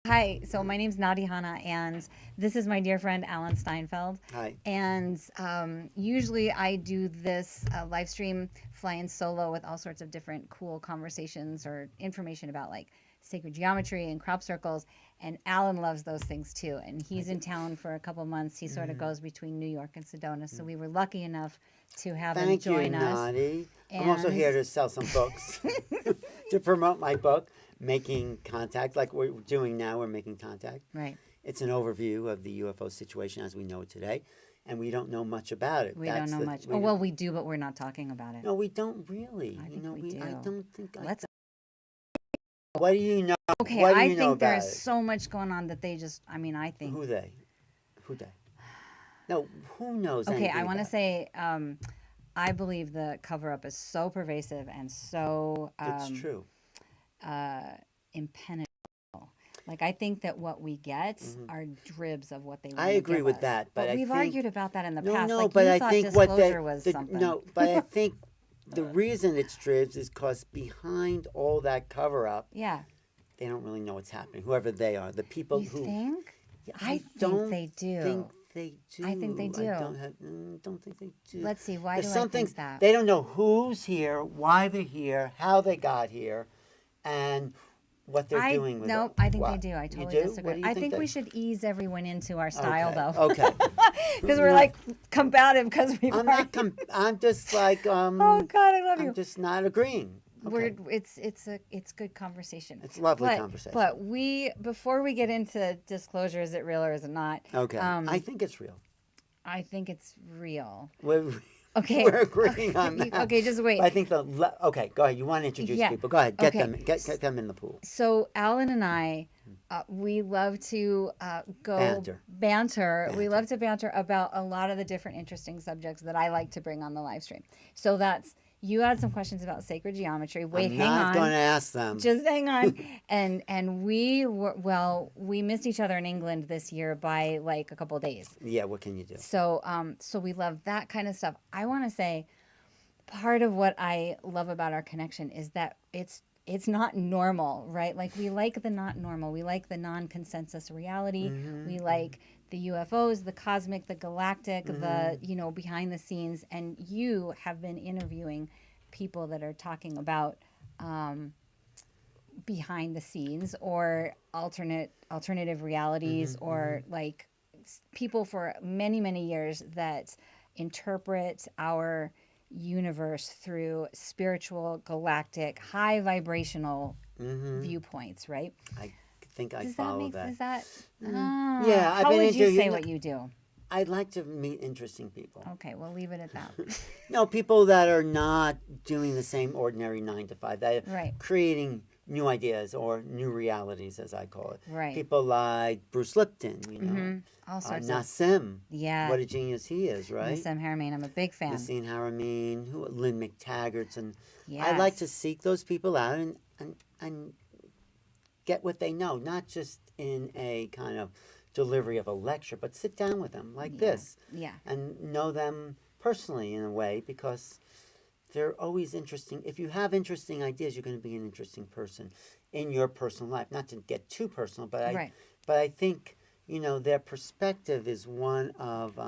Hi, so my name's Nadi Hana, and this is my dear friend Alan Steinfeld. Hi. And usually I do this live stream flying solo with all sorts of different cool conversations or information about like sacred geometry and crop circles. And Alan loves those things too. And he's in town for a couple months. He sort of goes between New York and Sedona. So we were lucky enough to have him Thank you, join us. Nadi. I'm also And here to sell some books, to promote my book, Making Contact, like we're doing now. We're making contact. right. It's an overview of the UFO situation as we know it today, and we don't know much about it. We don't know much. Oh, well, we do, but we're not talking about it. No, we don't really. I think we do. I don't think. Let's. What do you know? Okay, What do I you know think about there's it? so much going on that they just. I mean, I think. Who they? Who they? No, who knows? Okay, anything I want to about it? say. I believe the cover up is so pervasive and so It's true. impenetrable. Like I think that what we get are dribs of what they want I to agree give with us. that, but I we've think argued about that in the no, past. no, Like but you I thought think what disclosure was something. no, but I think the reason it's dribs is because behind all that cover up, Yeah, they don't really know what's happening. Whoever they are, the people you who think? Yeah, I think don't they do. think they do. I think they do. Don't think they do. Let's see. Why There's do I some think things that? they don't know who's here, why they're here, how they got here, and what they're doing with Nope, it. I think What? they do. I You totally do? disagree. What do you I think they- we should ease everyone into our style, though. Okay. Because we're like combative because we've I'm not. argued. I'm just like. Oh God, I love I'm you. just not agreeing. Okay. It's good conversation. It's lovely but, conversation. But before we get into disclosure, is it real or is it not? Okay. I think it's real. I think it's real. We're, Okay. we're agreeing on that. Okay, just wait. I think okay. Go ahead. You want to introduce Yeah. people? Go ahead. Get Okay. them. Get them in the pool. So Alan and I, we love to go Banter. We love to banter about a lot of the different interesting subjects that I like to bring on the live stream. So that's you had some questions about sacred geometry. Wait, I'm hang on. not going to ask them. Just hang on. and we missed each other in England this year by like a couple of days. Yeah. What can you do? So so we love that kind of stuff. I want to say part of what I love about our connection is that it's not normal, right? Like we like the not normal. We like the non-consensus reality. We like the UFOs, the cosmic, the galactic, the behind the scenes. And you have been interviewing people that are talking about behind the scenes or alternative realities or like people for many, many years that interpret our universe through spiritual, galactic, high vibrational viewpoints, right? I think I Does that follow make that. does that? Yeah, I've How been would you say into- what you do? I'd like to meet interesting people. Okay, we'll leave it at that. No, people that are not doing the same ordinary 9 to 5. That are Right. creating new ideas or new realities, as I call it. Right. People like Bruce Lipton, you know. All sorts of Nassim. yeah. What a genius he is, right? Sam Harriman, I'm a big fan. Nassim Haramein, Lynn McTaggart's, and Yes. I like to seek those people out and get what they know, not just in a kind of delivery of a lecture, but sit down with them like this Yeah. and know them personally in a way because they're always interesting. If you have interesting ideas, you're going to be an interesting person in your personal life. Not to get too personal, but Right. I think their perspective is one of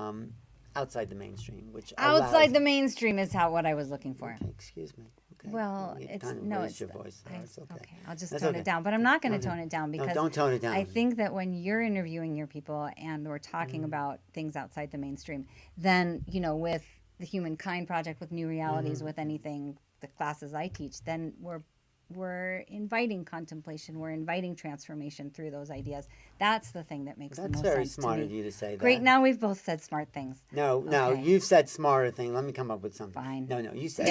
outside the mainstream, which Outside the mainstream is what I was looking for. Okay, excuse me. Okay. Well, You it's kind of no, raised it's your voice. I- It's okay. I'll just That's tone okay. it down, but I'm not going to Okay. tone it down No, because don't tone it down. I think that when you're interviewing your people and we're talking about things outside the mainstream, then with the Humankind Project, with New Realities, with anything, the classes I teach, then we're inviting contemplation, we're inviting transformation through those ideas. That's the thing that makes the That's most very sense smart to of me. you to say that. Great, now we've both said smart things. No, Okay. you've said smarter thing. Let me come up with something. Fine. No, you said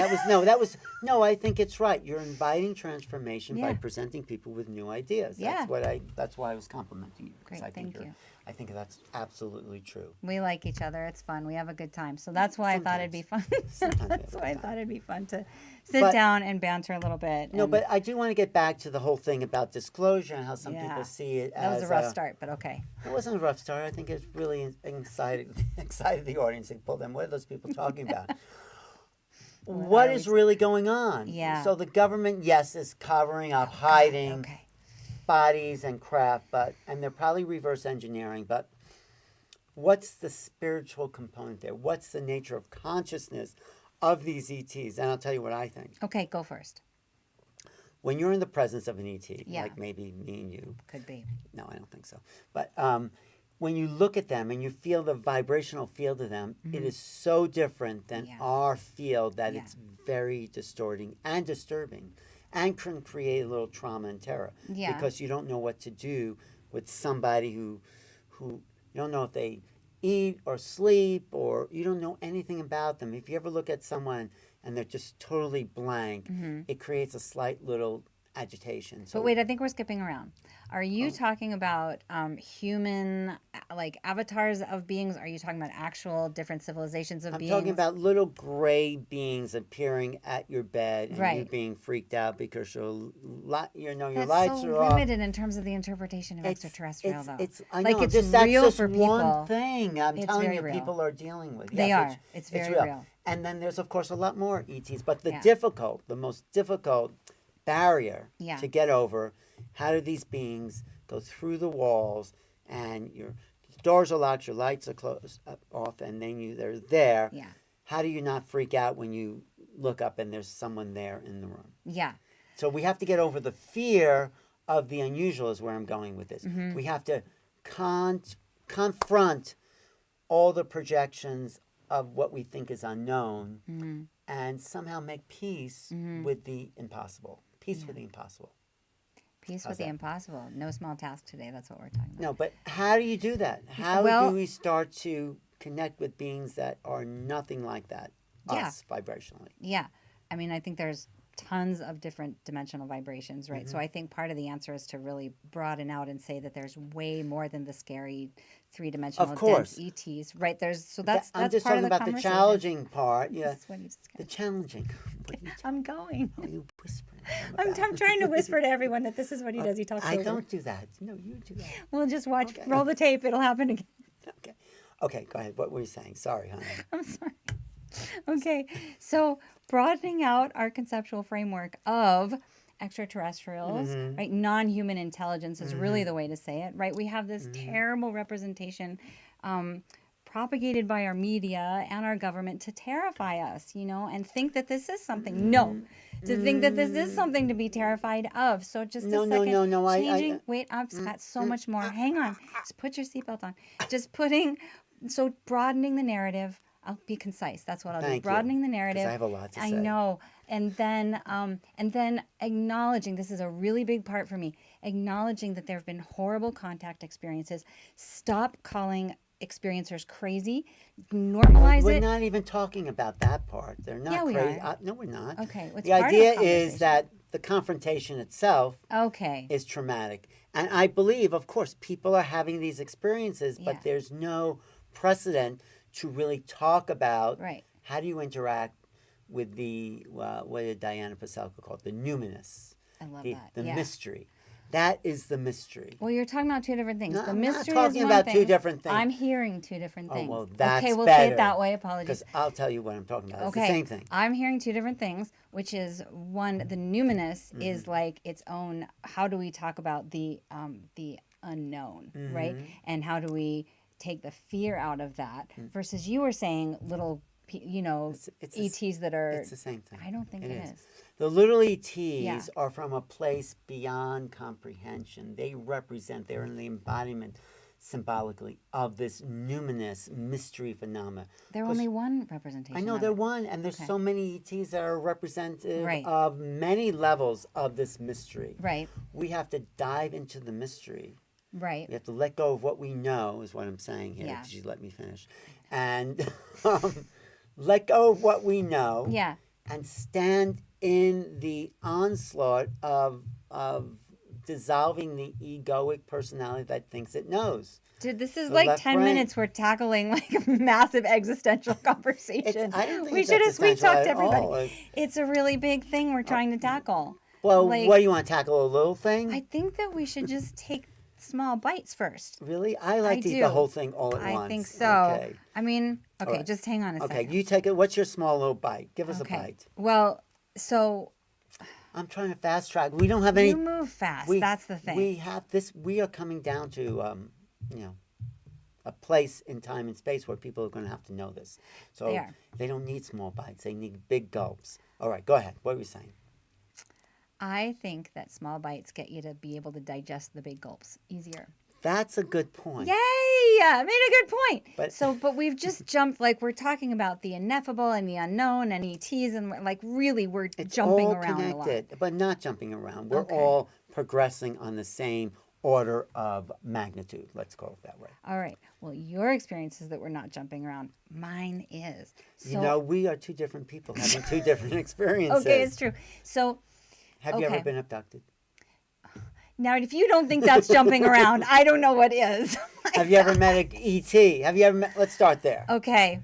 no. I think it's right. You're inviting transformation by Yeah. presenting people with new ideas. Yeah. That's why I was complimenting you. 'Cause Great, I think thank you. I think that's absolutely true. We like each other. It's fun. We have a good time. So that's why I thought it'd be fun. Sometimes we That's have a why I good thought it'd be fun to sit But- down and banter a little bit. No, and- but I do want to get back to the whole thing about disclosure and how some Yeah. people see it that as was a rough start, but okay. It wasn't a rough start. I think it's really excited the audience and pulled them. What are those people talking about? What is really going on? Yeah. So the government, yes, is covering up, hiding. Okay. bodies and craft, and they're probably reverse engineering, but what's the spiritual component there? What's the nature of consciousness of these ETs? And I'll tell you what I think. Okay, go first. When you're in the presence of an ET, Yeah. like maybe me and you. Could be. No, I don't think so. But when you look at them and you feel the vibrational field of them, it is so different than Yeah. our field that Yeah. it's very distorting and disturbing and can create a little trauma and terror. Yeah. Because you don't know what to do with somebody who you don't know if they eat or sleep, or you don't know anything about them. If you ever look at someone and they're just totally blank, it creates a slight little agitation. So But wait, I think we're skipping around. Are you talking about human, like avatars of beings? Are you talking about actual different civilizations of I'm beings? talking about little gray beings appearing at your bed and you Right. being freaked out because your That's lights so are off. limited in terms of the interpretation of extraterrestrial, though. I Like, know, it's just, that's real just for one people. thing I'm It's telling very you real. people are dealing with. They Yes, are. It's very real. And then there's, of course, a lot more ETs. But the Yeah. the most difficult barrier Yeah. to get over, how do these beings go through the walls and your doors are locked, your lights are closed off, and then they're there. Yeah. How do you not freak out when you look up and there's someone there in the room? Yeah. So we have to get over the fear of the unusual is where I'm going with this. We have to confront all the projections of what we think is unknown and somehow make peace with the impossible. Peace with the impossible. Peace How's with the that? impossible. No small task today. That's what we're talking about. No, but how do you do that? How Well- do we start to connect with beings that are nothing like that, Yeah. us, vibrationally? Yeah. I mean, I think there's tons of different dimensional vibrations, right? So I think part of the answer is to really broaden out and say that there's way more than the scary three-dimensional Of course. dense ETs, right? So that's I'm just part talking of the about the conversation. challenging part. Yeah, This is what you just the got. challenging. What are you, I'm going. what are you whispering? I'm about? trying to whisper to everyone that this is what he does. He talks I over. don't do that. No, you do that. We'll just watch. Okay. Roll the tape. It'll happen again. Okay. Okay, go ahead. What were you saying? Sorry, honey. I'm sorry. Okay, so broadening out our conceptual framework of extraterrestrials, right? Non-human intelligence is really the way to say it, right? We have this terrible representation propagated by our media and our government to terrify us, and think that this is something. No, to think that this is something to be terrified of. So just No, a no, second. no, no, I- Changing. Wait, I've got so much more. Hang on. Just put your seatbelt on. So broadening the narrative. I'll be concise. That's what I'll Thank do. you, Broadening the 'cause narrative. I have a lot to I say. know. And then acknowledging, this is a really big part for me, acknowledging that there have been horrible contact experiences. Stop calling experiencers crazy. Normalize We're it. not even talking about that part. They're not Yeah, we crazy. are. No, we're not. Okay, it's The part of the idea is conversation. that the confrontation itself Okay. is traumatic. And I believe, of course, people are having these experiences, but Yeah. there's no precedent to really talk about Right. how do you interact with the, what did Diana Pacelka call it? The numinous. I love the, that. The Yeah. mystery. That is the mystery. Well, you're talking about two different things. No, The I'm not mystery talking is one about thing. two different things. I'm hearing two different Oh, things. well, that's okay, we'll say better. it that way. Apologies. Because I'll tell you what I'm talking about. It's Okay, the same thing. I'm hearing two different things, which is one, the numinous is like its own. How do we talk about the unknown, right? And how do we take the fear out of that? Versus you were saying little, It's ETs that are. It's the same thing. I don't think it is. The little ETs Yeah. are from a place beyond comprehension. They represent, they're in the embodiment symbolically of this numinous mystery phenomena. They're 'Cause only one representation. I know of they're it. one, and there's Okay. so many ETs that are representative Right. of many levels of this mystery. Right. We have to dive into the mystery. Right. We have to let go of what we know, is what I'm saying here, Yeah. if you let me finish. And let go of what we know Yeah. and stand in the onslaught of dissolving the egoic personality that thinks it knows. Dude, this is The like left 10 brain. minutes. We're tackling like a massive existential conversation. I don't think we it's should have sweet existential talked at everybody. all. It's a really big thing we're trying to tackle. Well, Like- what do you want to tackle? A little thing? I think that we should just take small bites first. Really? I like I to eat do. the whole thing all at I once. think so. Okay. I mean, okay, right. just hang on a Okay, second. you take it. What's your small little bite? Give us Okay. a bite. Well, so I'm trying to fast track. We don't have any. You move fast. That's the thing. We have this. We are coming down to, you know, a place in time and space where people are going to have to know this. So They are. they don't need small bites. They need big gulps. All right, go ahead. What were you saying? I think that small bites get you to be able to digest the big gulps easier. That's a good point. Yay! I made a good point. But But we've just jumped, like we're talking about the ineffable and the unknown and ETs, and like really we're it's jumping all around connected, a lot. but not jumping around. We're Okay. all progressing on the same order of magnitude. Let's go that way. All right. Well, your experience is that we're not jumping around. Mine is. So, You know, we are two different people having two different experiences. okay, it's true. So Have you ever okay. been abducted? now, if you don't think that's jumping around, I don't know what is. Have you ever met an ET? Have you ever met? Let's start there. Okay.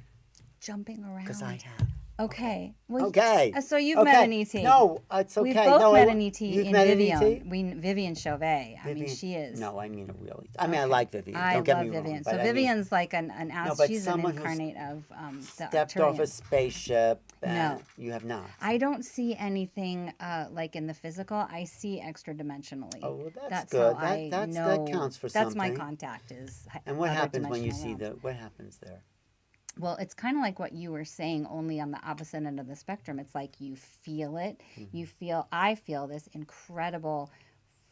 Jumping around. Because I have. Okay. Well, Okay. So you've met an ET. No, it's okay. We've both no, met an ET You've in met Vivian. an ET? Vivian Chauvet. I mean, Vivian- she is. No, I mean a real ET. I mean, I like Vivian. I Don't get love me wrong. Vivian. but So I mean, Vivian's like an but she's an someone who's incarnate of the stepped off a Arcturian. spaceship. No. You have not. I don't see anything like in the physical. I see extra dimensionally. Oh, well, that's That's good. how I That know. counts for that's my something. contact is. And what other happens when you dimensional see realms. what happens there? Well, it's kind of like what you were saying, only on the opposite end of the spectrum. It's like you feel it. I feel this incredible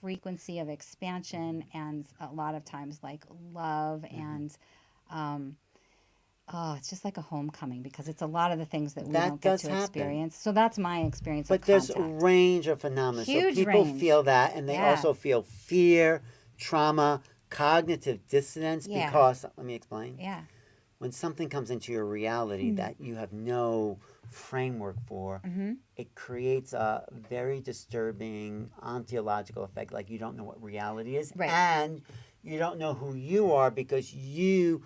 frequency of expansion and a lot of times like love and it's just like a homecoming because it's a lot of the things that we That don't get does to happen. experience. So that's my experience But of there's a contact. range of phenomena. Huge so people range. feel that, and they Yeah. also feel fear, trauma, cognitive dissonance. Yeah. Because let me explain. Yeah. When something comes into your reality Mm-hmm. that you have no framework for, it creates a very disturbing ontological effect. Like you don't know what reality is, Right. and you don't know who you are because you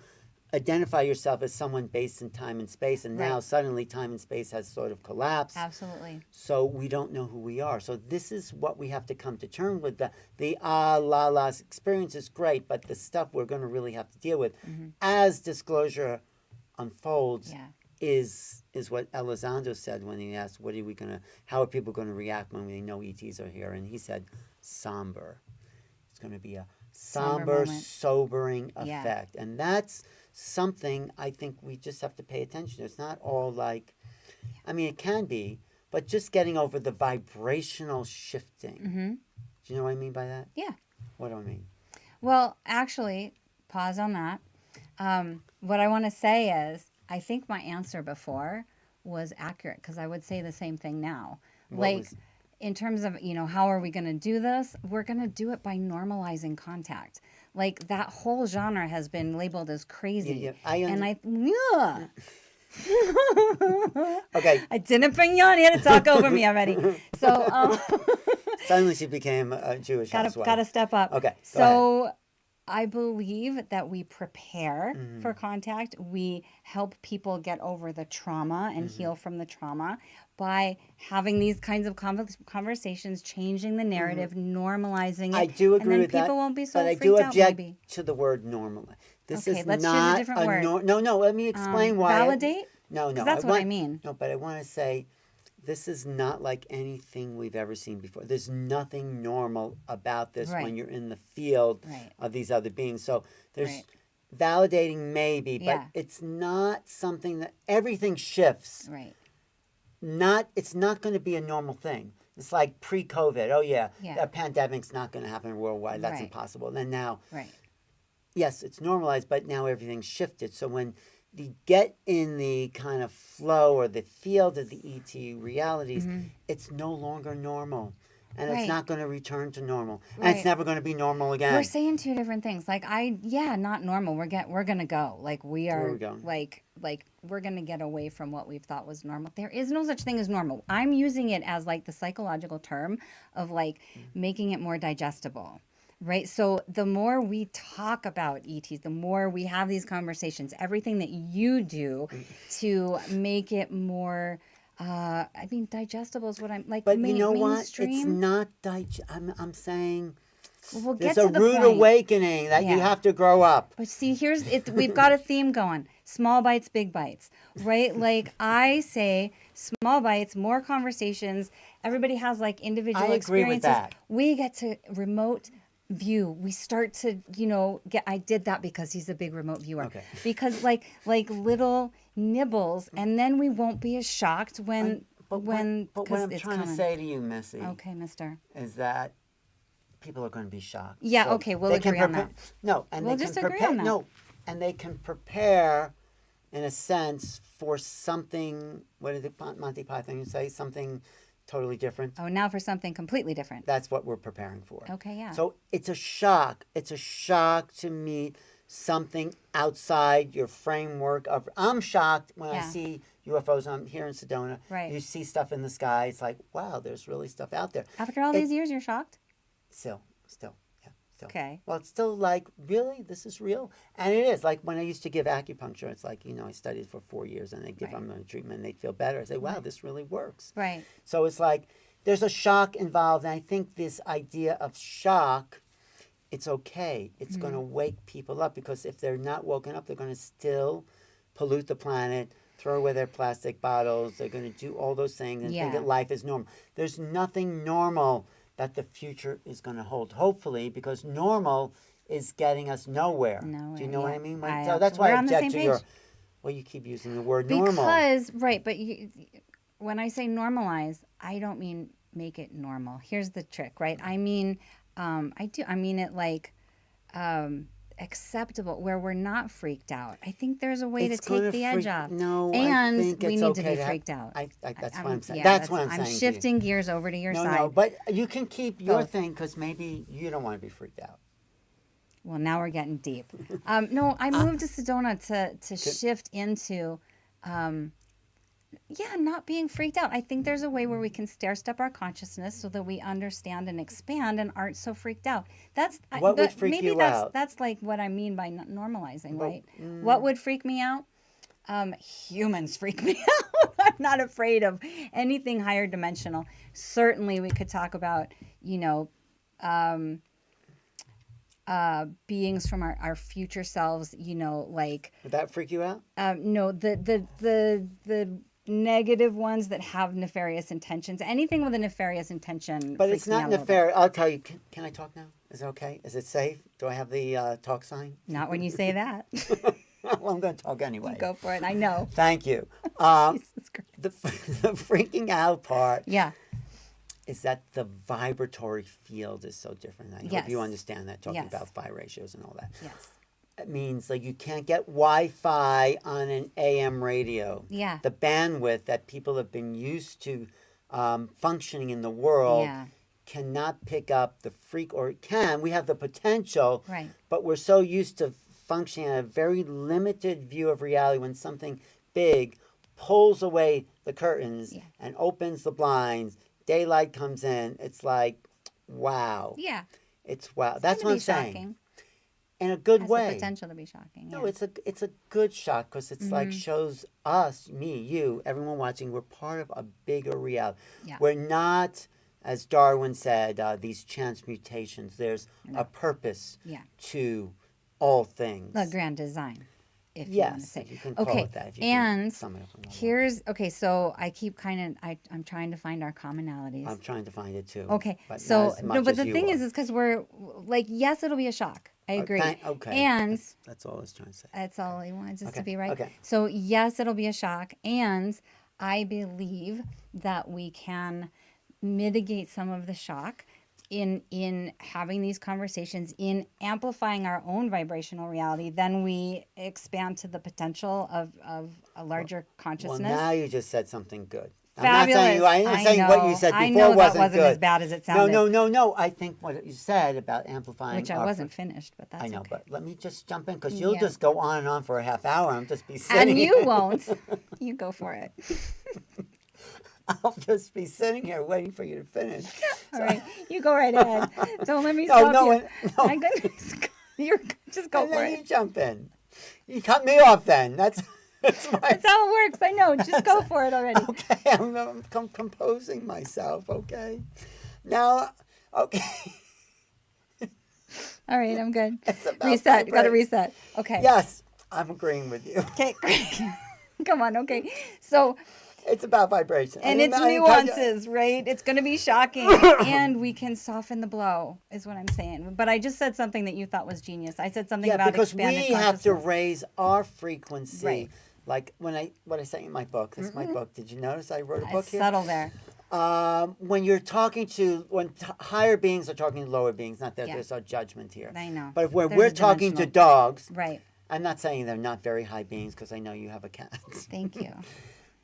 identify yourself as someone based in time and space, and now Right. suddenly time and space has sort of collapsed. Absolutely. So we don't know who we are. So this is what we have to come to terms with. The la la experience is great, but the stuff we're going to really have to deal with as disclosure unfolds Yeah. is what Elizondo said when he asked, how are people going to react when they know ETs are here? And he said, somber. It's going to be a somber, moment. sobering Yeah. effect. And that's something I think we just have to pay attention to. It's not all like, I mean, it can be, but just getting over the vibrational shifting. Mm-hmm. Do you know what I mean by that? Yeah. What do I mean? Well, actually, pause on that. What I want to say is, I think my answer before was accurate because I would say the same thing now. In terms of, how are we going to do this? We're going to do it by normalizing contact. Like that whole genre has been labeled as crazy. Yeah. Okay. I didn't bring you on here to talk over me already. So, Suddenly she became a Jewish housewife. gotta step up. Okay, go So I believe that we prepare for contact. We help people get over the trauma and heal from the trauma by having these kinds of conversations, changing the narrative, normalizing it. I do agree and then with that. people won't be so but I freaked do out, object maybe. to the word normal. This Okay, is let's choose a not different word. No, let me explain why. Validate? No. 'Cause that's what I mean. No, but I want to say this is not like anything we've ever seen before. There's nothing normal about this Right. when you're in the field Right. of these other beings. So there's Right. validating maybe, but Yeah. it's not something that everything shifts. Right. It's not going to be a normal thing. It's like pre-COVID. Oh yeah, Yeah. a pandemic's not going to happen worldwide. That's Right. impossible. Then now, Right. yes, it's normalized, but now everything's shifted. So when you get in the kind of flow or the field of the ET realities, it's no longer normal. And Right. it's not going to return to normal. And Right. it's never going to be normal again. We're saying two different things. Like not normal. We're gonna go. Like we Where are are we going? like we're gonna get away from what we've thought was normal. There is no such thing as normal. I'm using it as like the psychological term of like making it more digestible. Right. So the more we talk about ETs, the more we have these conversations, everything that you do to make it more digestible is what I'm like. But you know what? It's mainstream. not I'm saying We'll There's get a to the rude point. awakening that you Yeah. have to grow up. But see, here's it. We've got a theme going: small bites, big bites, right? Like I say, small bites, more conversations. Everybody has like individual I agree with experiences. that. We get to remote view. We start to, get. I did that because he's a big remote viewer. Okay. Because like little nibbles, and then we won't be as shocked when But what 'cause I'm it's trying to coming. say to you, Missy, Okay, Mister. is that people are going to be shocked. Yeah. So Okay. We'll they can agree on that. No, and We'll they just can agree prepare. on that. No, and they can prepare, in a sense, for something. What did Monty Python say? Something totally different. Oh, now for something completely different. That's what we're preparing for. Okay. Yeah. So it's a shock. It's a shock to meet something outside your framework of. I'm shocked when I Yeah. see UFOs. I'm here in Sedona. Right. You see stuff in the sky. It's like, wow, there's really stuff out there. After all these years, you're shocked? Still, yeah, still. Okay. Well, it's still like, really? This is real? And it is. Like when I used to give acupuncture, it's like, I studied for 4 years and they give Right. them a treatment and they'd feel better. I say, wow, this really works. Right. So it's like, there's a shock involved. And I think this idea of shock, it's okay. It's going to wake people up because if they're not woken up, they're going to still pollute the planet, throw away their plastic bottles. They're going to do all those things and think Yeah. that life is normal. There's nothing normal that the future is going to hold, hopefully, because normal is getting us nowhere. Do you Nowhere, know what yeah. I mean? I So that's why we're I on the object same to your. page. Well, you keep using the word normal. Because, right, but when I say normalize, I don't mean make it normal. Here's the trick, right? I mean, I mean it like acceptable, where we're not freaked out. I think there's a way It's to take gonna the edge freak- off. No, I and think we it's need okay to be to have- freaked out. That's what I'm saying. Yeah, That's what I'm saying. I'm to you. shifting gears over to your No, side. no, but you can keep your Both. thing because maybe you don't want to be freaked out. Well, now we're getting deep. No, I moved to Sedona to shift into, not being freaked out. I think there's a way where we can stair step our consciousness so that we understand and expand and aren't so freaked out. What would freak maybe you that's out? that's like what I mean by normalizing, Well, right? What would freak me out? Humans freak me out. I'm not afraid of anything higher dimensional. Certainly, we could talk about, beings from our future selves, like Would that freak you out? no, the negative ones that have nefarious intentions. Anything with a nefarious intention. But freaks it's me out not a little bit. nefarious. I'll tell you. Can I talk now? Is it okay? Is it safe? Do I have the talk sign? Not when you say that. Well, I'm going to talk anyway. Go for it. I know. Thank you. Jesus Christ. The freaking out part Yeah. is that the vibratory field is so different. I hope Yes. you understand that, talking Yes. about phi ratios and all that. Yes. It means like you can't get Wi-Fi on an AM radio. Yeah. The bandwidth that people have been used to functioning in the world Yeah. cannot pick up the freak, or it can. We have the potential, Right. but we're so used to functioning in a very limited view of reality when something big pulls away the curtains Yeah. and opens the blinds, daylight comes in. It's like, wow. Yeah. It's wow. That's what Gonna I'm be saying. shocking. In a good Has way. the potential to be shocking. No, yeah. it's a good shot because it's like Mm-hmm. shows us, me, you, everyone watching, we're part of a bigger reality. Yeah. We're not, as Darwin said, these chance mutations. There's a purpose Yeah. to all things. The grand design, if you want to Yes, say. you can call Okay. it that. If you can And sum it up in one word. here's so I keep I'm trying to find our commonalities. I'm trying to find it too. Okay, but so not as no, much but as the you thing are. is because we're like, yes, it'll be a shock. I agree. Okay. And that's all I was trying to say. that's all he wants us to Okay, be, right? okay. So yes, it'll be a shock, and I believe that we can mitigate some of the shock in having these conversations, in amplifying our own vibrational reality. Then we expand to the potential of a larger Well, consciousness. now you just said something good. Fabulous. I'm not saying what you said I before know that wasn't wasn't good. as bad as it sounded. No. I think what you said about amplifying. Which I our wasn't finished, but that's I know, okay. but let me just jump in because you'll Yeah. just go on and on for a half hour. I'm just be sitting. And you here. won't. You go for it. I'll just be sitting here waiting for you to finish. All right, you go right ahead. Don't let me No, stop no, you. no. My goodness, you're just go And for then it. you jump in. You cut me off then. That's my. That's how it works. I know. Just go for it already. Okay, I'm composing myself. Okay, now, okay. All right, I'm good. It's about Reset. Got to vibration. reset. Okay. Yes, I'm agreeing with you. Okay. Come on. Okay. So, It's about vibration. and it's I didn't cut you- nuances, right? It's going to be shocking, and we can soften the blow, is what I'm saying. But I just said something that you thought was genius. I said something Yeah, about because we expanded have to consciousness. raise our frequency. Right. Like what I say in my book. This is my book. Did you notice I wrote a book It's here? subtle there. When you're talking to higher beings are talking to lower beings, not that Yeah. there's a judgment here. I know. But when There's we're a talking to dimensional- dogs, Right. I'm not saying they're not very high beings because I know you have a cat. Thank you.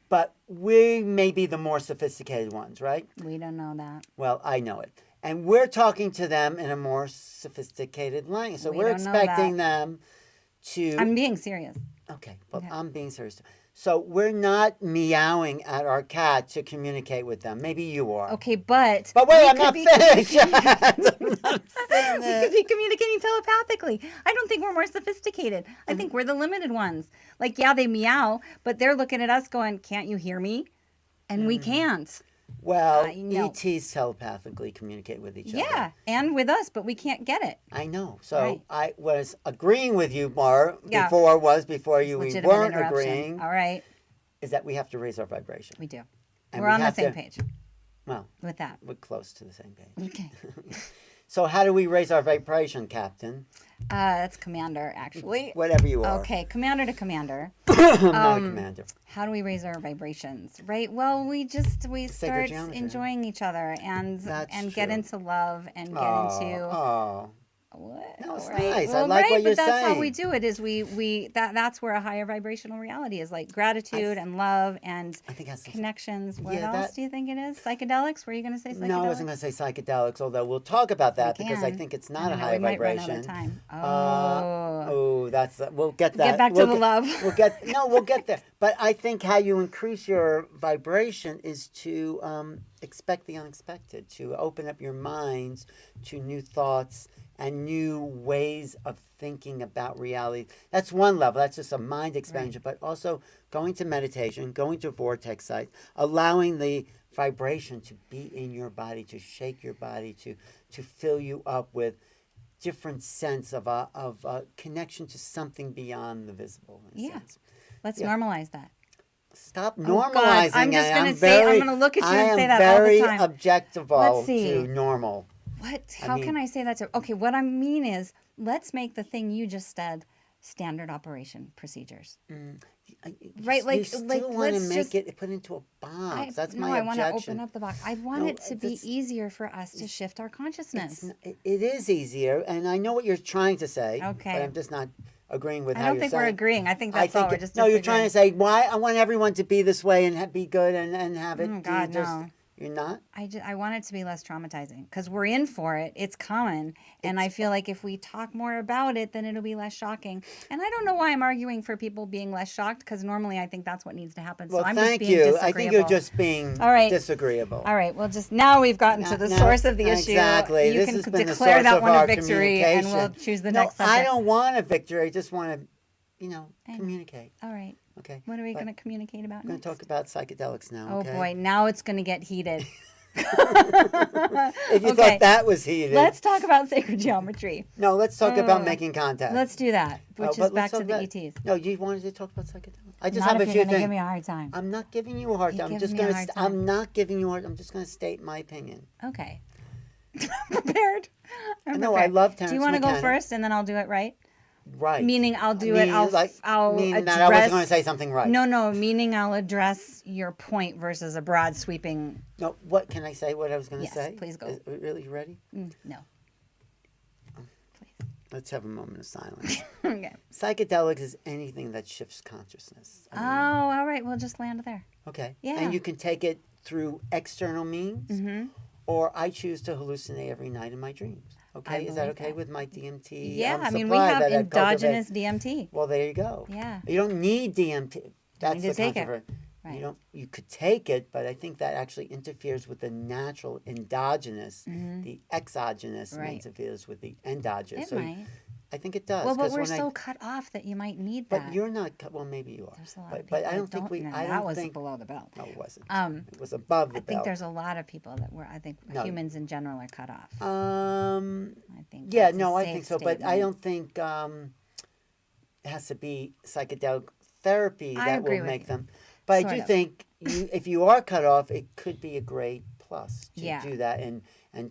But we may be the more sophisticated ones, right? We don't know that. Well, I know it. And we're talking to them in a more sophisticated language. So We we're don't know expecting them to. I'm being serious. Okay, but Okay. I'm being serious. So we're not meowing at our cat to communicate with them. Maybe you are. Okay, but But wait, we I'm could not be- finished. I'm not we finished. could be communicating telepathically. I don't think we're more sophisticated. I think we're the limited ones. Like, yeah, they meow, but they're looking at us going, "Can't you hear me?" And we can't. Well, I know. ETs telepathically communicate with each other. Yeah, and with us, but we can't get it. I know. So Right. I was agreeing with you, Bar, Yeah. before you we Legitimate weren't interruption. agreeing, All right, is that we have to raise our vibration. we do. And We're we on the have same to- page Well, with that. we're close to the same page. Okay. So how do we raise our vibration, Captain? That's commander, actually. Whatever you are. Okay, commander to commander. I'm not a commander. How do we raise our vibrations? Right. Well, we start geometry. enjoying each other and That's get true. into love and get into Oh, what? No, it's Right. nice. I Well, like right, what but you're that's how we saying. do it. Is that's where a higher vibrational reality is, like gratitude and love and I think that's connections. What Yeah, else that- do you think it is? Psychedelics? Were you going to say psychedelics? No, I wasn't going to say psychedelics, although we'll talk about that because I can. think it's I not a don't know, high we might run vibration. out of time. That's we'll get that. Get back to We'll the get- love. We'll get there. But I think how you increase your vibration is to expect the unexpected, to open up your minds to new thoughts and new ways of thinking about reality. That's one level. That's just a mind expansion, but also going to meditation, going to vortex sites, allowing the vibration to be in your body, to shake your body, to fill you up with different sense of a connection to something beyond the visible. In a Yeah. sense. Let's Yeah. normalize that. Stop God, normalizing I'm just it. gonna say- I'm gonna look at you I and am say that all the very time. objectable Let's see. to normal. What? I How mean- can I say that to? Okay, what I mean is, let's make the thing you just said standard operation procedures. Right, like- you still like, want to let's make just- it put into a box. That's my I want to objection. open up the box. I want No, it to be that's- easier for us to shift our consciousness. It is easier, and I know what you're trying to say. Okay. But I'm just not agreeing with I how don't you're think saying. we're agreeing. I think I that's all. think We're just no, you're trying to disagreeing. say why I want everyone to be this way and be good and have it. Oh, do God, you just, no. You're not. I want it to be less traumatizing because we're in for it. It's common. And I feel like if we talk more about it, then it'll be less shocking. And I don't know why I'm arguing for people being less shocked because normally I think that's what needs to happen. Well, so I'm thank just being you. disagreeable. I think you're just being All right. disagreeable. All right. Well, just now we've gotten to the Now- source of the issue. Exactly. You This can has been the declare source that of one a our victory and we'll communication. choose the No, next subject. I don't want a victory. I just want to, I know. communicate. All right. Okay. What are we But going to communicate about I'm going next? to talk about psychedelics now. Oh, Okay? boy. Now it's going to get heated. If you Okay. thought that was heated. Let's talk about sacred geometry. No, let's talk about Oh. making contact. Let's do that, which but is let's back talk to the about- ETs. No, you wanted to talk about psychedelics. I just Not have if a you're few going to things. give me a hard time. I'm not giving you a hard You're time. I'm giving just me a going hard to. time. I'm not giving you a hard. I'm just going to state my opinion. Okay. Prepared. I'm No, I prepared. love Do Terrence you want to go McKenna. first and then I'll do it right? Right. Meaning I'll do it. Meaning, I'll meaning address. that I was going to say something right. No. Meaning I'll address your point versus a broad sweeping. No. What can I say? What I was going to Yes, say? please go. Really, you ready? No. Please. Let's have a moment of silence. Okay. Psychedelics is anything that shifts consciousness. I mean, All right. We'll just land there. okay. Yeah. And you can take it through external means, or I choose to hallucinate every night in my dreams. Okay, is that believe okay that. with my DMT? Yeah. I mean, we supply have that I've cultivated? endogenous DMT. Well, there you go. Yeah. You don't need DMT. That's need the to take it. controversy. Right. You don't. You could take it, but I think that actually interferes with the natural endogenous. The exogenous Right. interferes with the endogenous. It So might. I think it does. Well, but 'cause we're when so cut off that you might need but that. you're not. Well, maybe you are. There's a lot but of people but I that don't think we. and I that don't was think. below the belt. No, it wasn't. Um, It was above the I think belt. there's a lot of people that I think No. humans in general are cut off. I think Yeah. that's a No, I safe think so. But I statement. don't think it has to be psychedelic therapy I that agree will with make you. them. But Sort I do of. think if you are cut off, it could be a great plus to Yeah. do that and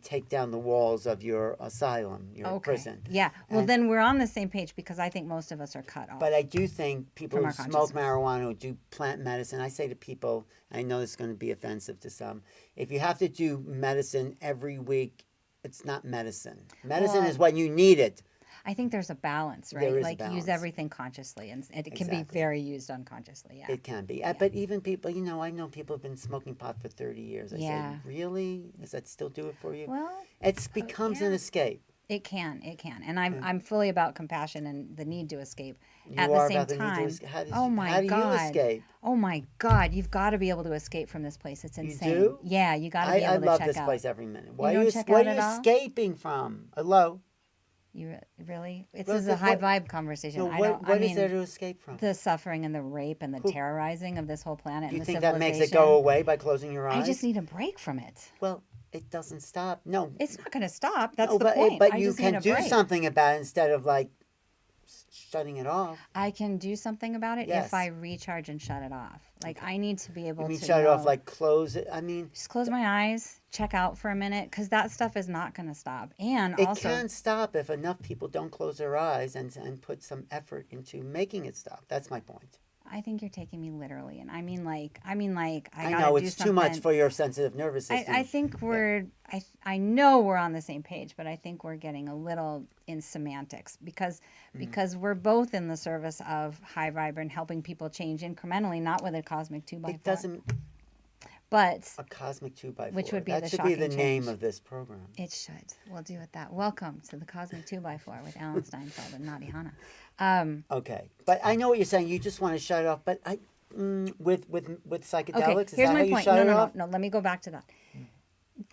take down the walls of your asylum, your Okay. prison. Yeah. Well, And- then we're on the same page because I think most of us are cut off. But I do think people From who our smoke consciousness. marijuana, who do plant medicine, I say to people, I know this is going to be offensive to some, if you have to do medicine every week, it's not medicine. Medicine Well, is when you need it. I think there's a balance, right? There is a Like use balance. everything consciously, and it can be Exactly. very used unconsciously. Yeah. It can be. But even people, I know people have been smoking pot for 30 years. I Yeah. say, really? Does that still do it for you? Well, It becomes an yeah. escape. it can, and I'm fully about compassion and the need to escape. You At are the same about the need to time, escape. oh my how do God, you escape? oh my God, you've got to be able to escape from this place. It's insane. do? Yeah, you got to be I able to love check this out. place every minute. You don't check What out are you at all? escaping from? Hello? Really? This Well, is a what- high vibe conversation. No, I what, don't. I what is mean, there to escape from? the suffering and the rape and the terrorizing of this whole planet Do you and the think that civilization. makes it go away by closing your eyes? I just need a break from it. Well, it doesn't stop. No. It's not going to stop. That's No, the but, point. but I you just can need a do break. something about it instead of like shutting it off. I can do something about it Yes. if I recharge and shut it off. Like I need to be able You mean to shut it off, know- like close it? I mean, just close my eyes, check out for a minute, because that stuff is not going to stop. And it also, can stop if enough people don't close their eyes and put some effort into making it stop. That's my point. I think you're taking me literally, and I mean like I I gotta know do it's something. too much for your sensitive nervous system. I think we're I know we're on the same page, but I think we're getting a little in semantics because we're both in the service of high vibrant helping people change incrementally, not with a cosmic 2x4. It doesn't. But A cosmic 2x4. Which would be that the should be the shocking name change. of this program. it should. We'll do it that. Welcome to the Cosmic 2x4 with Alan Steinfeld and Nadi Hana. Okay, but I know what you're saying. You just want to shut it off. But with psychedelics, Okay, is here's that my how you point. shut No, it no, off? no. Let me go back to that.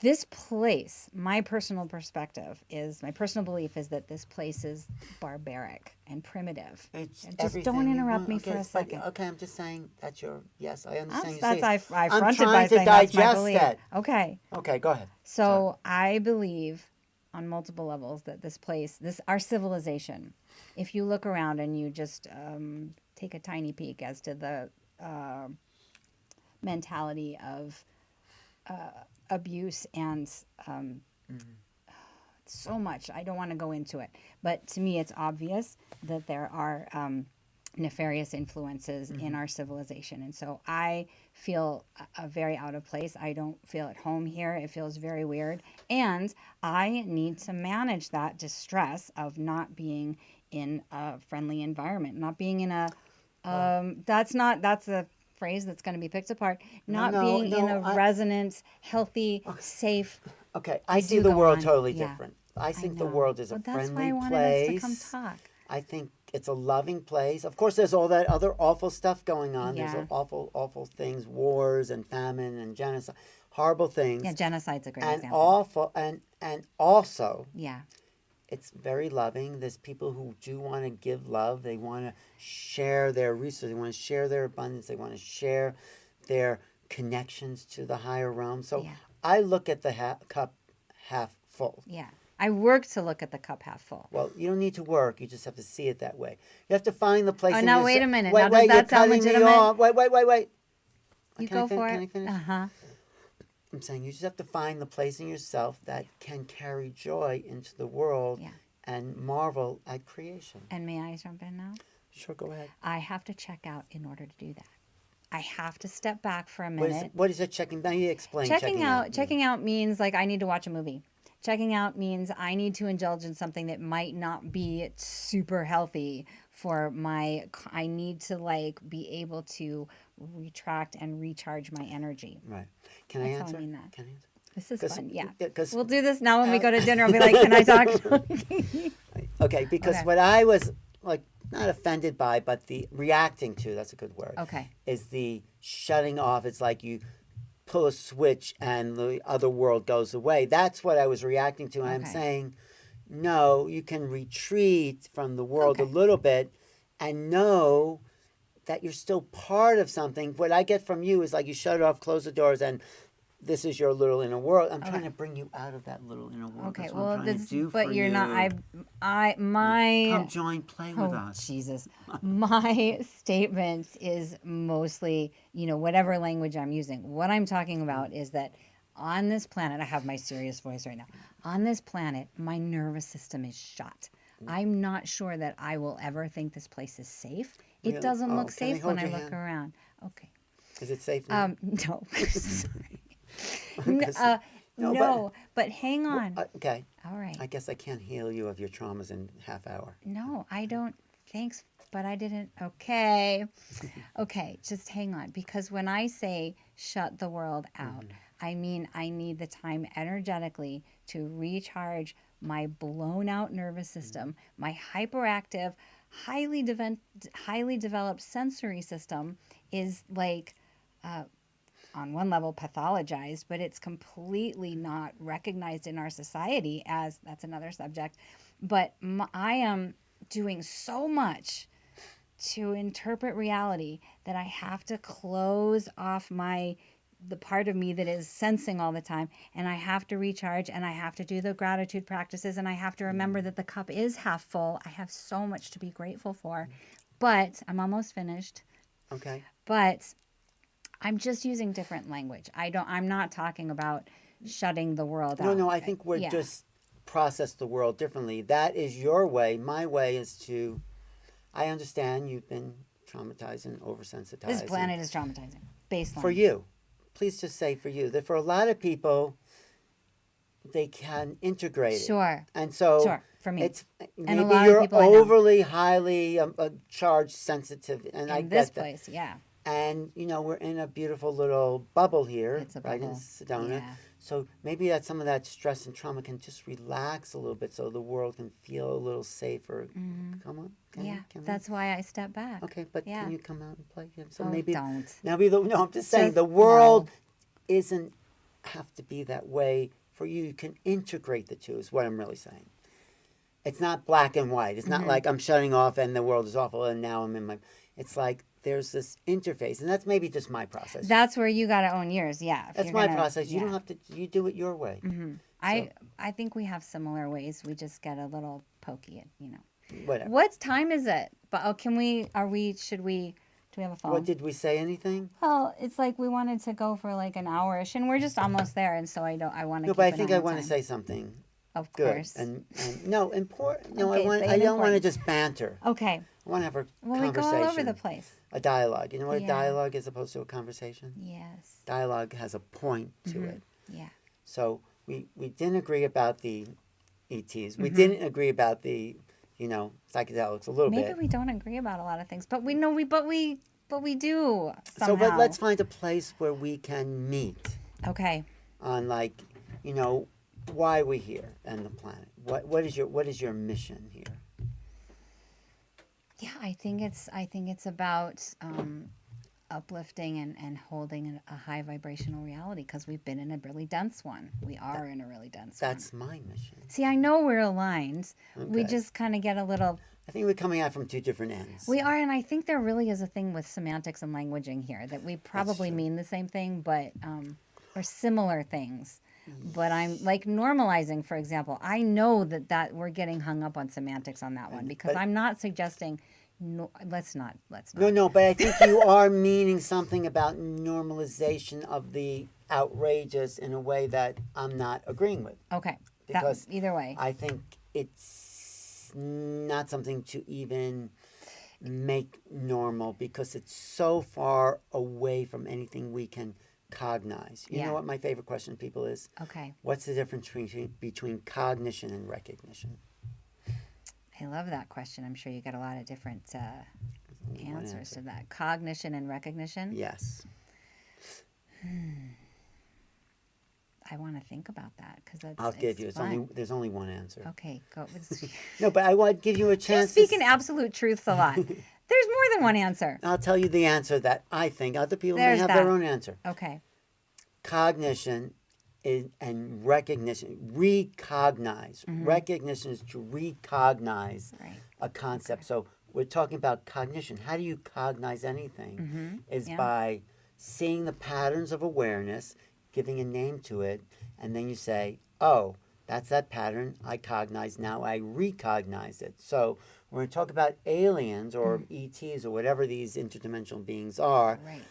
This place, my personal perspective is, my personal belief is that this place is barbaric and primitive. It's Just everything don't you interrupt want. me for a but- second. Okay, I'm just saying that's your. Yes, I understand. That's I I'm fronted by trying to saying that's my digest belief. that. Okay. Okay, go ahead. So I believe on multiple levels that this place, our civilization, if you look around and you just take a tiny peek as to the mentality of abuse and so much, I don't want to go into it, but to me it's obvious that there are nefarious influences in our civilization, and so I feel very out of place. I don't feel at home here. It feels very weird, and I need to manage that distress of not being in a friendly environment, not being in a that's a phrase that's going to be picked apart, not being in a resonant, healthy, safe. Okay, I see do the go world on. totally Yeah. different. I think the know. world is a Well, that's why friendly I wanted place. us to come talk. I think it's a loving place. Of course, there's all that other awful stuff going on. Yeah. There's awful, awful things, wars and famine and genocide, horrible things. Yeah, genocide's a great and example. awful, and also, Yeah. it's very loving. There's people who do want to give love. They want to share their resources. They want to share their abundance. They want to share their connections to the higher realm. So Yeah. I look at the cup half full. Yeah. I work to look at the cup half full. Well, you don't need to work. You just have to see it that way. You have to find the place. Oh, in now yourse- wait a minute. Wait, Now, does wait, that you're sound cutting me legitimate? off. Wait. You Can I go for Can I it. finish? Uh-huh. I'm saying you just have to find the place in yourself that can carry joy into the world Yeah. and marvel at creation. And may I jump in now? Sure, go ahead. I have to check out in order to do that. I have to step back for a What minute. is it checking? Now you explain Checking out out. means like I need to watch a movie. Checking out means I need to indulge in something that might not be super healthy for I need to like be able to retract and recharge my energy. Right. Can I That's how I answer? mean that. Can I answer? This is 'Cause- fun. Yeah. yeah, 'cause- We'll do this now when we go to dinner. I'll be like, can I talk? Okay, because Okay. what I was like not offended by, but the reacting to, that's a good word. Okay. Is the shutting off. It's like you pull a switch and the other world goes away. That's what I was reacting to. And I'm Okay. saying know you can retreat from the world a Okay. little bit and know that you're still part of something. What I get from you is like you shut it off, close the doors, and this is your little inner world. I'm trying Okay. to bring you out of that little inner world. Okay. That's what I'm Well, trying to this, do but for you're not. you. My. Come join, play with Oh, us. Jesus. My statement is mostly, whatever language I'm using. What I'm talking about is that on this planet, I have my serious voice right now. On this planet, my nervous system is shot. I'm not sure that I will ever think this place is safe. It Really? doesn't Oh, look can I safe when hold I your look hand? around. Okay. Is it safe now? No. Sorry. N- 'Cause- uh, no, no, but hang well, on. okay. All right. I guess I can't heal you of your traumas in half hour. No, I don't. Thanks, but I didn't. Okay. Okay, just hang on. Because when I say shut the world out, I mean I need the time energetically to recharge my blown out nervous system, my hyperactive, highly developed sensory system is like on one level pathologized, but it's completely not recognized in our society as that's another subject. But I am doing so much to interpret reality that I have to close off the part of me that is sensing all the time, and I have to recharge, and I have to do the gratitude practices, and I have to remember that the cup is half full. I have so much to be grateful for. But I'm almost finished. Okay. But I'm just using different language. I'm not talking about shutting the world out. No, I think we're Yeah. just process the world differently. That is your way. My way is to, I understand you've been traumatized and oversensitized. This planet is traumatizing. Baseline. For you. Please just say for you. That for a lot of people, they can integrate it. Sure. And so Sure. For me. it's a maybe lot of you're people I know. overly highly charged sensitive, and I In this get that. place, yeah. And we're in a beautiful little bubble here, It's a right in bubble. Sedona. Yeah. So maybe that some of that stress and trauma can just relax a little bit, so the world can feel a little safer. Come on, Yeah. can we? That's why I step back. Okay, but Yeah. can you come out and play? Yeah, so Oh, maybe don't. no, I'm just saying Just the world isn't have to be that way for you. You can integrate the two. Is what I'm really saying. It's not black and white. It's not like I'm shutting off and the world is awful and now I'm in my. It's like there's this interface, and that's maybe just my process. That's where you got to own yours. Yeah. if That's you're my gonna- process. You yeah. don't have to. You do it your way. I think we have similar ways. We just get a little pokey, Whatever. What time is it? But should we, do we have a phone? What did we say? Anything? Well, it's like we wanted to go for like an hour-ish, and we're just almost there, and so I want to No, keep but I an think eye I on want to time. say something Of good course. and no important. No, Okay, say I it don't want to important. just banter. Okay. I want to have a Well, we go conversation. all over the place. A dialogue. You know what a Yeah. dialogue is opposed to a conversation? Yes. Dialogue has a point to it. Yeah. So we didn't agree about the ETs. We didn't agree about the, psychedelics a little Maybe bit. we don't agree about a lot of things, but we know but we do somehow. So, but let's find a place where we can meet Okay. on, like, why we here and the planet. What is your mission here? Yeah, I think it's about uplifting and holding a high vibrational reality because we've been in a really dense one. We are in a really dense one. That's my mission. See, I know we're aligned. We Okay. just kind of get a little. I think we're coming out from two different ends. We are, and I think there really is a thing with semantics and languaging here that we probably true. mean the same thing, but or similar things. But I'm like normalizing, for example. I know that we're getting hung up on semantics on that one because But- I'm not suggesting. No, let's not. No, but I think you are meaning something about normalization of the outrageous in a way that I'm not agreeing with. Okay. Because either way. I think it's not something to even make normal because it's so far away from anything we can cognize. You Yeah. know what my favorite question to people is? Okay. What's the difference between cognition and recognition? I love that question. I'm sure you got a lot of different One answers answer. to that. Cognition and recognition. Yes. I want to think about that because that's. I'll give you. fun. There's only one answer. Okay, go. No, but I want to give you a You're chance. to speaking absolute truths a lot. There's more than one answer. I'll tell you the answer that I think. Other people may There's have that. their own answer. Okay. Cognition and recognition, recognize. Recognition is to recognize Right. a concept. So we're talking about cognition. How do you cognize anything? Is Yeah. by seeing the patterns of awareness, giving a name to it, and then you say, oh, that's that pattern I cognize, now I recognize it. So when we talk about aliens or ETs or whatever these interdimensional beings are, Right.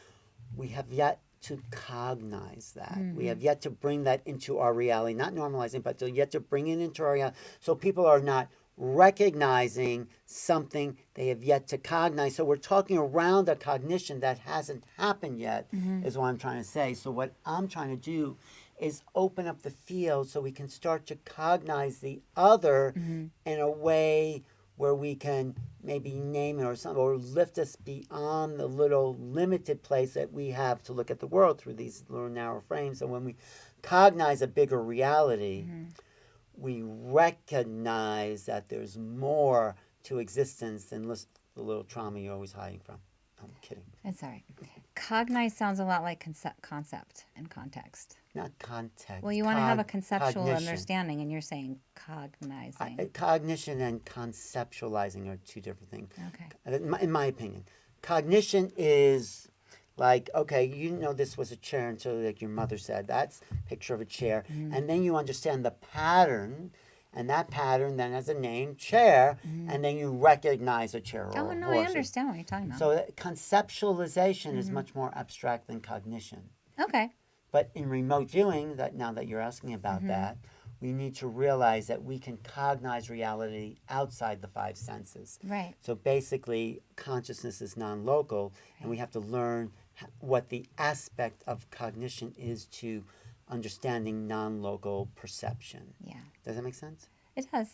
we have yet to cognize that. We have yet to bring that into our reality, not normalizing, but yet to bring it into our reality. So people are not recognizing something they have yet to cognize. So we're talking around a cognition that hasn't happened yet, is what I'm trying to say. So what I'm trying to do is open up the field so we can start to cognize the other in a way where we can maybe name it or something, or lift us beyond the little limited place that we have to look at the world through these little narrow frames. And when we cognize a bigger reality, we recognize that there's more to existence than the little trauma you're always hiding from. I'm kidding. That's all right. Cognize sounds a lot like concept and context. Not context. Well, you want to have a conceptual cognition. understanding, and you're saying cognizing. Cognition and conceptualizing are two different things. Okay. In my opinion, cognition is like, okay, you know this was a chair until, like your mother said, that's a picture of a chair. And then you understand the pattern, and that pattern then has a name, chair, and then you recognize a chair or Oh, a no, horse. I understand what you're talking about. So conceptualization is much more abstract than cognition. Okay. But in remote viewing, that now that you're asking about that, we need to realize that we can cognize reality outside the five senses. Right. So basically, consciousness is non-local, and we have to learn what the aspect of cognition is to understanding non-local perception. Yeah. Does that make sense? It does.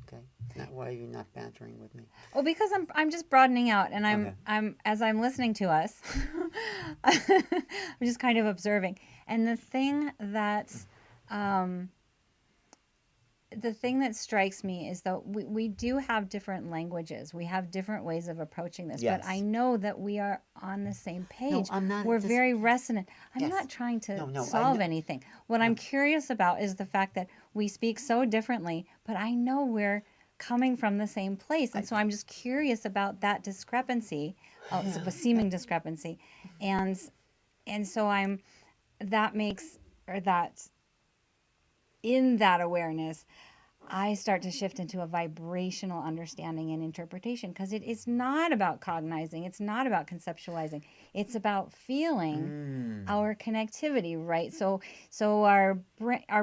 Okay. Now, why are you not bantering with me? Well, because I'm just broadening out, and Okay. I'm as I'm listening to us, I'm just kind of observing. And the thing that's the thing that strikes me is that we do have different languages. We have different ways of approaching this. Yes. But I know that we are on the same page. No, I'm not. We're very resonant. I'm Yes. not trying to No, I solve know. anything. What I'm curious about is the fact that we speak so differently, but I know we're coming from the same place. And so I'm just curious about that discrepancy, it's a seeming discrepancy. And so that makes, or that in that awareness, I start to shift into a vibrational understanding and interpretation, because it is not about cognizing. It's not about conceptualizing. It's about feeling our connectivity, right? So our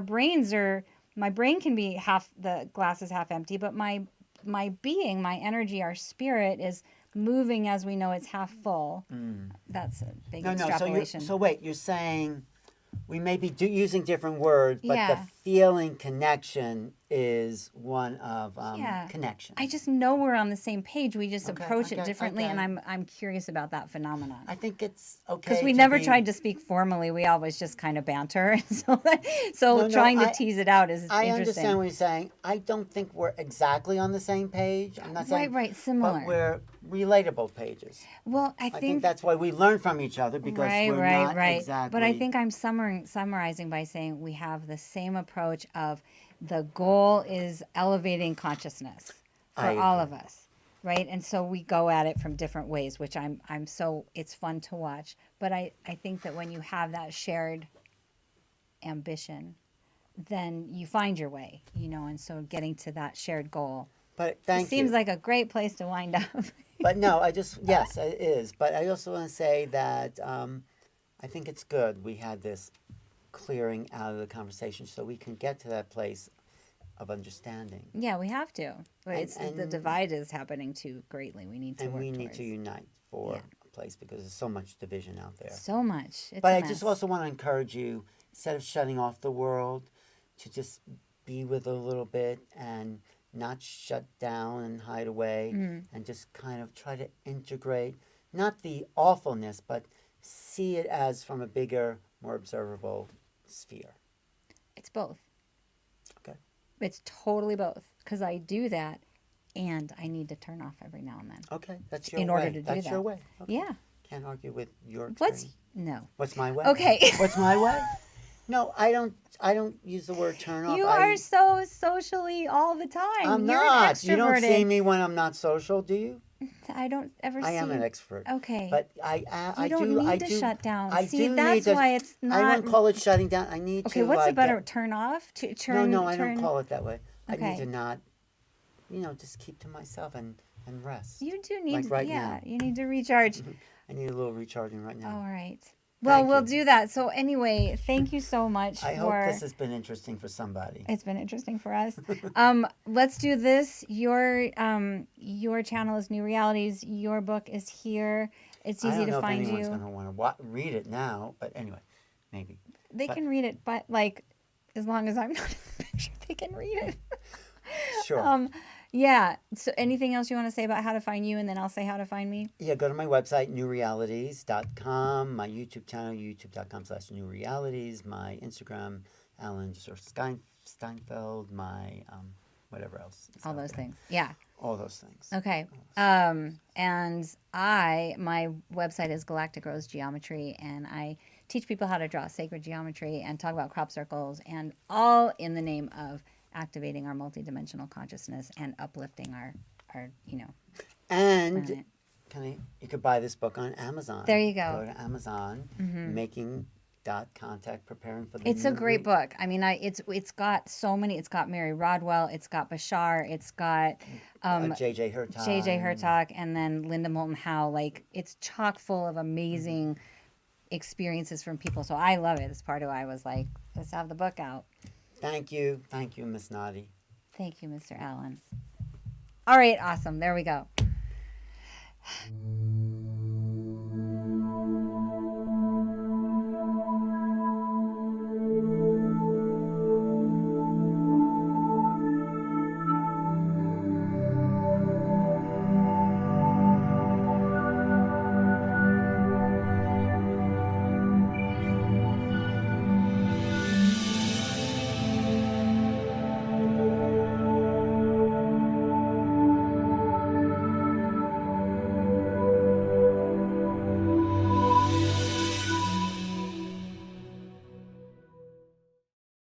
brains are, my brain can be half, the glass is half empty, but my being, my energy, our spirit is moving as we know it's half full. That's a big extrapolation. So wait, you're saying we may be using different words, but Yeah. the feeling connection is one of Yeah. connection. I just know we're on the same page. We just Okay, approach okay, it differently, okay. and I'm curious about that phenomenon. I think it's okay. Because we never tried to speak formally. We always just kind of banter. So No, trying to I- tease it out is I interesting. understand what you're saying. I don't think we're exactly on the same page. I'm not saying Right, similar. but we're relatable pages. Well, I I think think that's why we learn from each other, because we're not exactly. But I think I'm summarizing by saying we have the same approach of the goal is elevating consciousness for I all agree. of us, right? And so we go at it from different ways, which I'm so, it's fun to watch. But I think that when you have that shared ambition, then you find your way, and so getting to that shared goal. But thank Seems you. like a great place to wind up. But no, yes, it is. But I also want to say that I think it's good we had this clearing out of the conversation so we can get to that place of understanding. Yeah, we have to. But the and- divide is happening too greatly. We need to And work we need towards to unite for Yeah. a place, because there's so much division out there. so much. It's But a I mess. just also want to encourage you, instead of shutting off the world, to just be with it a little bit and not shut down and hide away, and just kind of try to integrate, not the awfulness, but see it as from a bigger, more observable sphere. It's both. Okay. It's totally both, because I do that, and I need to turn off every now and then. Okay, that's your In way. order to do That's your that. way. Okay. Yeah. Can't argue with your What's experience. no? What's my way? Okay. What's my way? No, I don't. I don't use the word turn off. You are so socially all the time. I'm You're an not. You don't see extroverted. me when I'm not social, do you? I don't ever I see am an you. expert. Okay. But You don't I need to do, shut down. I See, do need that's to. why it's I not. won't call it shutting down. I need Okay, to what's a like better get. turn off? No, Turn no, I don't turn. call it that way. I need to Okay. not, just keep to myself and rest. You do Like need, right yeah, now. you need to recharge. I need a little recharging right All now. right. Well, Thank we'll you. do that. So anyway, thank you so much I hope for. this has been interesting for somebody. It's been interesting for us. Let's do this. Your channel is New Realities. Your book is here. It's I easy don't to know if find anyone's you. going to want to read it now, but anyway, maybe. They But can read it, but like, as long as I'm not in the picture, they can read it. sure. Yeah. So, anything else you want to say about how to find you, and then I'll say how to find me. Yeah, go to my website, newrealities.com, my YouTube channel, youtube.com/newrealities, my Instagram, Steinfeld, my whatever else. Is All out those there. things. Yeah. All those things. Okay. And my website is Galactic Rose Geometry, and I teach people how to draw sacred geometry and talk about crop circles, and all in the name of activating our multidimensional consciousness and uplifting our And planet. you could buy this book on Amazon. There you go. Go to Amazon, making contact, preparing for the It's a new great book. I mean, it's got so many. It's got Mary Rodwell. It's got Bashar. It's got J.J. Hertog. J.J. Hertog, and then Linda Moulton Howe. Like, it's chock full of amazing experiences from people. So I love it. It's part of why I was like, let's have the book out. Thank you, Miss Nadi. Thank you, Mr. Allen. All right, awesome. There we go.